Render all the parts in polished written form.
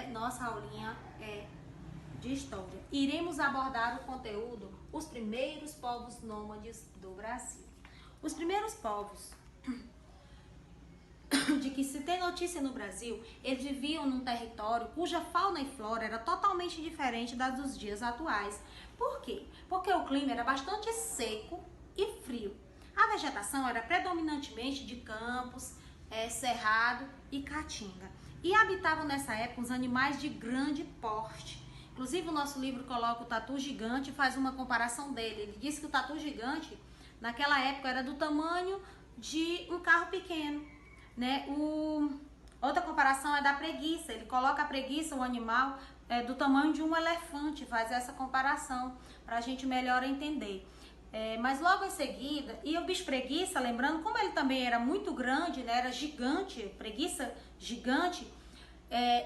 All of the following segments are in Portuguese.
nossa aulinha de história. Iremos abordar o conteúdo, os primeiros povos nômades do Brasil. Os primeiros povos de que se tem notícia no Brasil, eles viviam num território cuja fauna e flora era totalmente diferente das dos dias atuais. Por quê? Porque o clima era bastante seco e frio. A vegetação era predominantemente de campos, cerrado e caatinga. E habitavam nessa época os animais de grande porte. Inclusive o nosso livro coloca o tatu gigante e faz uma comparação dele. Ele diz que o tatu gigante naquela época era do tamanho de um carro pequeno, né? Outra comparação é da preguiça. Ele coloca a preguiça, o animal, do tamanho de um elefante, faz essa comparação para a gente melhor entender. Mas logo em seguida, e o bicho preguiça, lembrando, como ele também era muito grande, né, era gigante, preguiça gigante,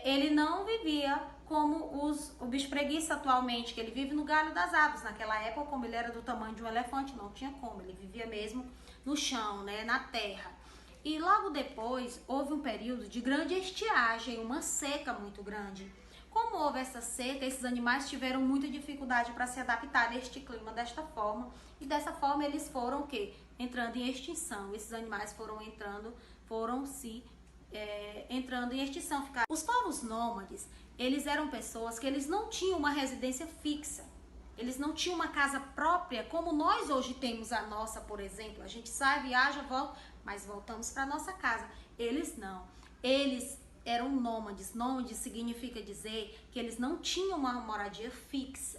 ele não vivia como o bicho preguiça atualmente, que ele vive no galho das árvores. Naquela época, como ele era do tamanho de um elefante, não tinha como, ele vivia mesmo no chão, né, na terra. E logo depois, houve um período de grande estiagem, uma seca muito grande. Como houve essa seca, esses animais tiveram muita dificuldade para se adaptar a este clima desta forma. E dessa forma eles foram entrando em extinção. Esses animais foram entrando em extinção. Os povos nômades, eles eram pessoas que eles não tinham uma residência fixa. Eles não tinham uma casa própria, como nós hoje temos a nossa, por exemplo. A gente sai, viaja, volta, mas voltamos para nossa casa. Eles não. Eles eram nômades. Nômades significa dizer que eles não tinham uma moradia fixa,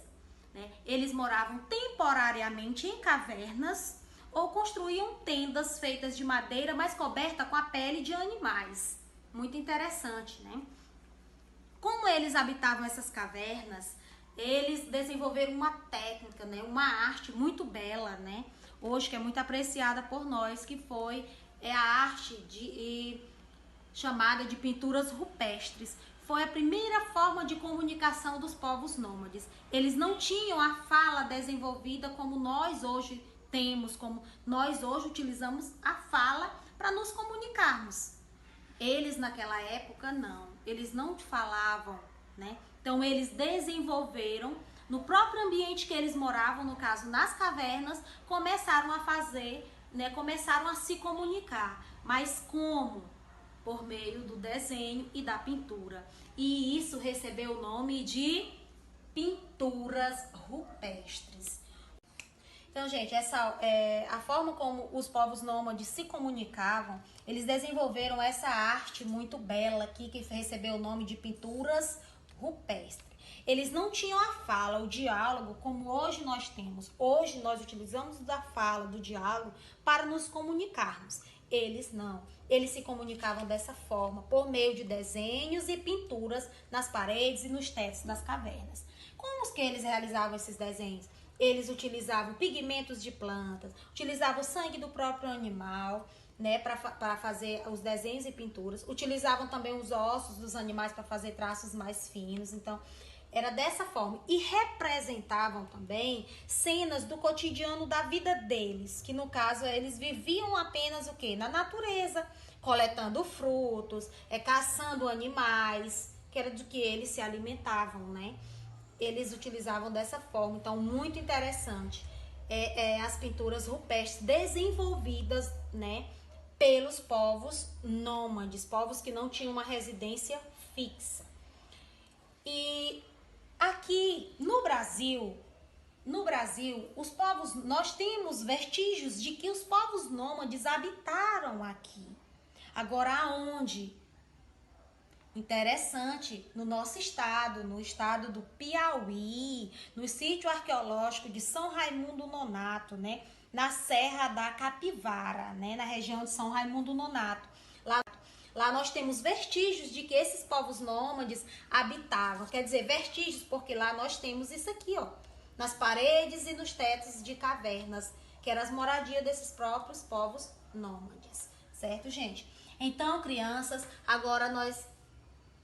né? Eles moravam temporariamente em cavernas ou construíam tendas feitas de madeira, mas coberta com a pele de animais. Muito interessante, né? Como eles habitavam essas cavernas, eles desenvolveram uma técnica, né? Uma arte muito bela, né? Hoje que é muito apreciada por nós, que foi a arte chamada de pinturas rupestres. Foi a primeira forma de comunicação dos povos nômades. Eles não tinham a fala desenvolvida como nós hoje temos, como nós hoje utilizamos a fala para nos comunicarmos. Eles naquela época não, eles não falavam, né? Então eles desenvolveram no próprio ambiente que eles moravam, no caso nas cavernas, começaram a fazer, né? Começaram a se comunicar. Mas como? Por meio do desenho e da pintura. E isso recebeu o nome de pinturas rupestres. Então, gente, a forma como os povos nômades se comunicavam, eles desenvolveram essa arte muito bela aqui, que recebeu o nome de pinturas rupestres. Eles não tinham a fala, o diálogo, como hoje nós temos. Hoje nós utilizamos da fala, do diálogo, para nos comunicarmos. Eles não. Eles se comunicavam dessa forma, por meio de desenhos e pinturas nas paredes e nos tetos das cavernas. Como que eles realizavam esses desenhos? Eles utilizavam pigmentos de plantas, utilizavam o sangue do próprio animal, né, para fazer os desenhos e pinturas. Utilizavam também os ossos dos animais para fazer traços mais finos. Então, era dessa forma. E representavam também cenas do cotidiano da vida deles, que no caso eles viviam apenas o quê? Na natureza, coletando frutos, caçando animais, que era do que eles se alimentavam, né? Eles utilizavam dessa forma. Então, muito interessante as pinturas rupestres desenvolvidas, né, pelos povos nômades, povos que não tinham uma residência fixa. E aqui no Brasil, nós temos vestígios de que os povos nômades habitaram aqui. Agora, aonde? Interessante, no nosso estado, no estado do Piauí, no sítio arqueológico de São Raimundo Nonato, né? Na Serra da Capivara, né? Na região de São Raimundo Nonato. Lá nós temos vestígios de que esses povos nômades habitavam. Quer dizer, vestígios, porque lá nós temos isso aqui, ó. Nas paredes e nos tetos de cavernas, que eram as moradias desses próprios povos nômades. Certo, gente? Então, crianças, agora nós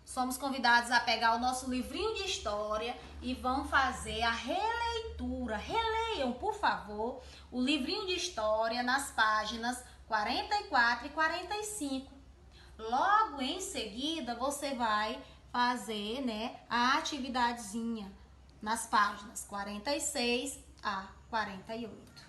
somos convidados a pegar o nosso livrinho de história e vão fazer a releitura. Releiam, por favor, o livrinho de história nas páginas 44 e 45. Logo em seguida, você vai fazer, né, a atividadezinha nas páginas 46 a 48.